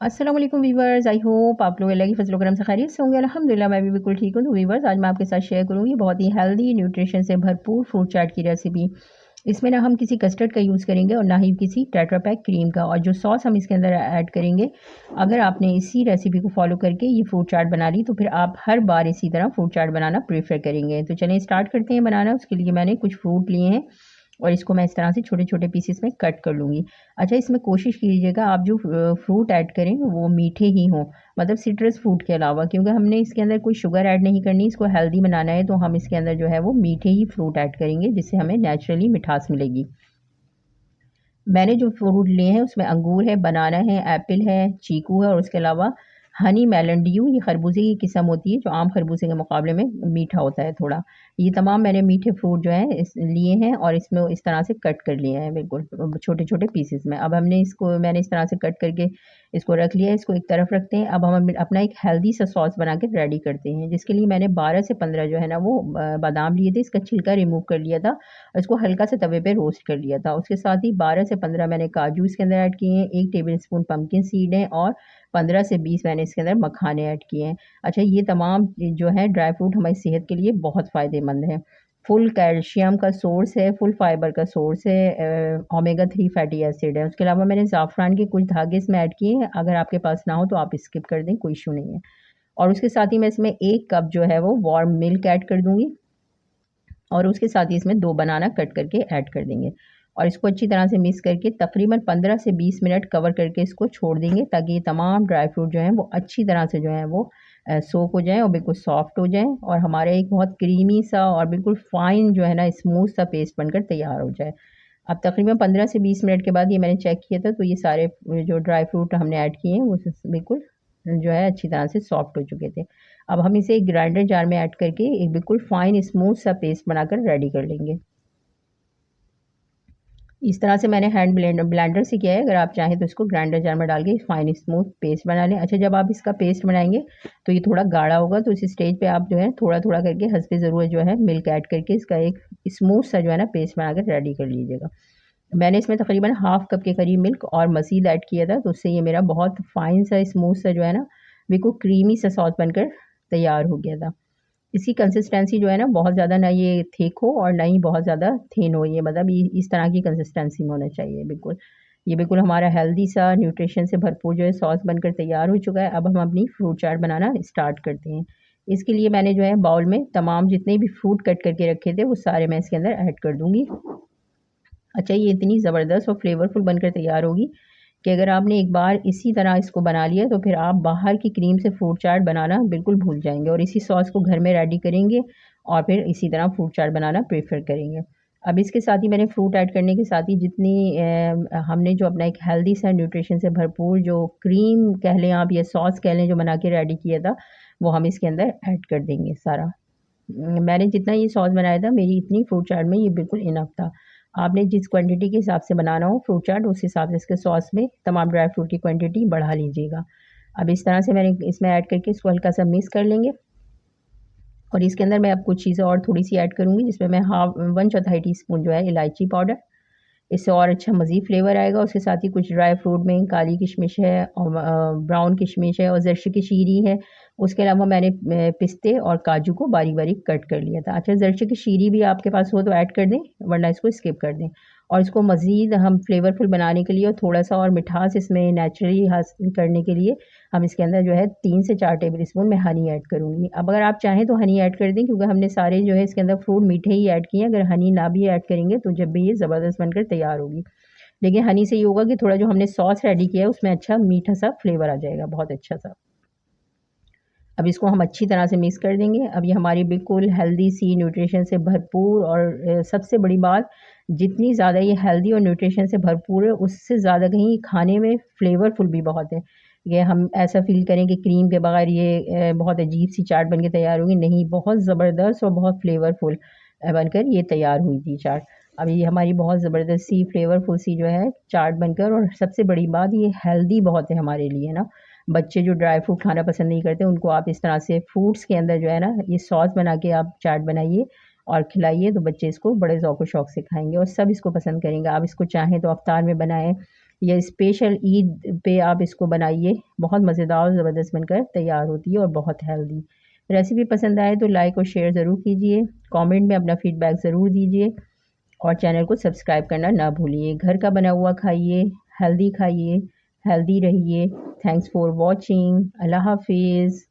अस्सलाम वालेकुम viewers, I hope आप लोग अल्लाह की फजल करम से खैरियत से होंगे। अल्हम्दुलिल्लाह मैं भी बिल्कुल ठीक हूँ। तो वीवर्स, आज मैं आपके साथ शेयर करूँगी बहुत ही हेल्दी न्यूट्रिशन से भरपूर फ्रूट चाट की रेसिपी। इसमें ना हम किसी कस्टर्ड का यूज़ करेंगे और ना ही किसी टेट्रा पैक क्रीम का। और जो सॉस हम इसके अंदर ऐड करेंगे, अगर आपने इसी रेसिपी को फॉलो करके ये फ्रूट चाट बना ली तो फिर आप हर बार इसी तरह फ्रूट चाट बनाना प्रेफर करेंगे। तो चलें स्टार्ट करते हैं बनाना। उसके लिए मैंने कुछ फ्रूट लिए हैं और इसको मैं इस तरह से छोटे-छोटे पीसेस में कट कर लूँगी। अच्छा, इसमें कोशिश कीजिएगा आप जो फ्रूट ऐड करें वो मीठे ही हों, मतलब सिट्रस फ्रूट के अलावा, क्योंकि हमने इसके अंदर कोई शुगर ऐड नहीं करनी, इसको हेल्दी बनाना है तो हम इसके अंदर जो है वो मीठे ही फ्रूट ऐड करेंगे जिससे हमें नेचुरली मिठास मिलेगी। मैंने जो फ्रूट लिए हैं उसमें अंगूर है, बनाना है, एप्पल है, चीकू है और उसके अलावा हनी मेलन ड्यू, ये खरबूजे की किस्म होती है जो आम खरबूजे के मुकाबले में मीठा होता है थोड़ा। ये तमाम मैंने मीठे फ्रूट जो हैं इस लिए हैं और इसमें इस तरह से कट कर लिए हैं बिल्कुल छोटे-छोटे पीसेस में। अब हमने इसको मैंने इस तरह से कट करके इसको रख लिया है, इसको एक तरफ रखते हैं। अब हम अपना एक हेल्दी सा सॉस बना के रेडी करते हैं, जिसके लिए मैंने 12 से 15 जो है ना वो बादाम लिए थे, इसका छिलका रिमूव कर लिया था और इसको हल्का सा तवे पे रोस्ट कर लिया था। उसके साथ ही 12 से 15 मैंने काजू इसके अंदर ऐड किए हैं, 1 टेबल स्पून पम्पकिन सीड है और 15 से 20 मैंने इसके अंदर मखाने ऐड किए हैं। अच्छा, ये तमाम जो है ड्राई फ्रूट हमारी सेहत के लिए बहुत फ़ायदेमंद है। फुल कैल्शियम का सोर्स है, फुल फाइबर का सोर्स है, ओमेगा 3 फैटी एसिड है। उसके अलावा मैंने ज़ाफ़रान के कुछ धागे इसमें ऐड किए हैं, अगर आपके पास ना हो तो आप स्किप कर दें, कोई इश्यू नहीं है। और उसके साथ ही मैं इसमें 1 कप जो है वो वार्म मिल्क ऐड कर दूँगी और उसके साथ ही इसमें 2 बनाना कट करके ऐड कर देंगे और इसको अच्छी तरह से मिक्स करके तकरीबन 15 से 20 मिनट कवर करके इसको छोड़ देंगे, ताकि ये तमाम ड्राई फ्रूट जो हैं वो अच्छी तरह से जो है वो सोक हो जाएँ और बिल्कुल सॉफ्ट हो जाएँ और हमारा एक बहुत क्रीमी सा और बिल्कुल फाइन जो है ना स्मूथ सा पेस्ट बनकर तैयार हो जाए। अब तकरीबन 15 से 20 मिनट के बाद ये मैंने चेक किया था तो ये सारे जो ड्राई फ्रूट हमने ऐड किए हैं वो बिल्कुल जो है अच्छी तरह से सॉफ्ट हो चुके थे। अब हम इसे एक ग्राइंडर जार में ऐड करके एक बिल्कुल फाइन स्मूथ सा पेस्ट बनाकर रेडी कर लेंगे। इस तरह से मैंने हैंड ब्लेंडर से किया है, अगर आप चाहें तो इसको ग्राइंडर जार में डाल के फाइन स्मूथ पेस्ट बना लें। अच्छा, जब आप इसका पेस्ट बनाएँगे तो ये थोड़ा गाढ़ा होगा, तो इस स्टेज पे आप जो है थोड़ा-थोड़ा करके हस्बे ज़रूरत जो है मिल्क ऐड करके इसका एक स्मूथ सा जो है ना पेस्ट बनाकर रेडी कर लीजिएगा। मैंने इसमें तकरीबन हाफ़ कप के करीब मिल्क और मज़ीद ऐड किया था, तो उससे ये मेरा बहुत फाइन सा स्मूथ सा जो है ना बिल्कुल क्रीमी सा सॉस बनकर तैयार हो गया था। इसकी कंसिस्टेंसी जो है ना बहुत ज़्यादा ना ये थिक हो और ना ही बहुत ज़्यादा थिन हो, ये मतलब ये इस तरह की कंसिस्टेंसी में होना चाहिए बिल्कुल। ये बिल्कुल हमारा हेल्दी सा न्यूट्रिशन से भरपूर जो है सॉस बनकर तैयार हो चुका है। अब हम अपनी फ्रूट चाट बनाना स्टार्ट करते हैं। इसके लिए मैंने जो है बाउल में तमाम जितने भी फ्रूट कट करके रखे थे वो सारे मैं इसके अंदर ऐड कर दूँगी। अच्छा, ये इतनी ज़बरदस्त और फ्लेवरफुल बनकर तैयार होगी कि अगर आपने एक बार इसी तरह इसको बना लिया तो फिर आप बाहर की क्रीम से फ्रूट चाट बनाना बिल्कुल भूल जाएँगे और इसी सॉस को घर में रेडी करेंगे और फिर इसी तरह फ्रूट चाट बनाना प्रेफ़र करेंगे। अब इसके साथ ही मैंने फ्रूट ऐड करने के साथ ही जितनी हमने जो अपना एक हेल्दी सा न्यूट्रिशन से भरपूर जो क्रीम कह लें आप या सॉस कह लें जो बना के रेडी किया था, वो हम इसके अंदर ऐड कर देंगे सारा। मैंने जितना ये सॉस बनाया था मेरी इतनी फ्रूट चाट में ये बिल्कुल इनफ था। आपने जिस क्वांटिटी के हिसाब से बनाना हो फ्रूट चाट उस हिसाब से इसके सॉस में तमाम ड्राई फ्रूट की क्वांटिटी बढ़ा लीजिएगा। अब इस तरह से मैंने इसमें ऐड करके इसको हल्का-सा मिक्स कर लेंगे और इसके अंदर मैं अब कुछ चीज़ें और थोड़ी-सी ऐड करूँगी, जिसमें मैं हाफ 1/4 टीस्पून जो है इलायची पाउडर, इससे और अच्छा मज़ीद फ्लेवर आएगा। उसके साथ ही कुछ ड्राई फ्रूट में काली किशमिश है और ब्राउन किशमिश है और ज़र्श की शीरी है। उसके अलावा मैंने पिस्ते और काजू को बारीक-बारीक कट कर लिया था। अच्छा, ज़र्श की शीरी भी आपके पास हो तो ऐड कर दें, वरना इसको स्किप कर दें। और इसको मज़ीद हम फ्लेवरफुल बनाने के लिए और थोड़ा-सा और मिठास इसमें नेचुरली हासिल करने के लिए हम इसके अंदर जो है 3 से 4 टेबल स्पून मैं हनी ऐड करूँगी। अब अगर आप चाहें तो हनी ऐड कर दें, क्योंकि हमने सारे जो है इसके अंदर फ्रूट मीठे ही ऐड किए हैं। अगर हनी ना भी ऐड करेंगे तो जब भी ये ज़बरदस्त बनकर तैयार होगी। लेकिन हनी से ये होगा कि थोड़ा जो हमने सॉस रेडी किया है उसमें अच्छा मीठा-सा फ्लेवर आ जाएगा, बहुत अच्छा-सा। अब इसको हम अच्छी तरह से मिक्स कर देंगे। अब ये हमारी बिल्कुल हेल्दी सी न्यूट्रिशन से भरपूर और सबसे बड़ी बात, जितनी ज़्यादा ये हेल्दी और न्यूट्रिशन से भरपूर है उससे ज़्यादा कहीं खाने में फ्लेवरफुल भी बहुत है। ये हम ऐसा फ़ील करें कि क्रीम के बगैर ये बहुत अजीब-सी चाट बन के तैयार होगी, नहीं, बहुत ज़बरदस्त और बहुत फ्लेवरफुल बनकर ये तैयार हुई थी चाट। अब ये हमारी बहुत ज़बरदस्त सी फ्लेवरफुल सी जो है चाट बनकर, और सबसे बड़ी बात ये हेल्दी बहुत है हमारे लिए ना। बच्चे जो ड्राई फ्रूट खाना पसंद नहीं करते उनको आप इस तरह से फ्रूट्स के अंदर जो है ना ये सॉस बना के आप चाट बनाइए और खिलाइए, तो बच्चे इसको बड़े ज़ौक व शौक से खाएँगे और सब इसको पसंद करेंगे। आप इसको चाहें तो अफ्तार में बनाएँ, ये स्पेशल ईद पे आप इसको बनाइए, बहुत मज़ेदार और ज़बरदस्त बनकर तैयार होती है और बहुत हेल्दी। रेसिपी पसंद आए तो लाइक और शेयर ज़रूर कीजिए, कमेंट में अपना फीडबैक ज़रूर दीजिए और चैनल को सब्सक्राइब करना ना भूलिए। घर का बना हुआ खाइए, हेल्दी रहिए। Thanks for watching. अल्लाह हाफिज़।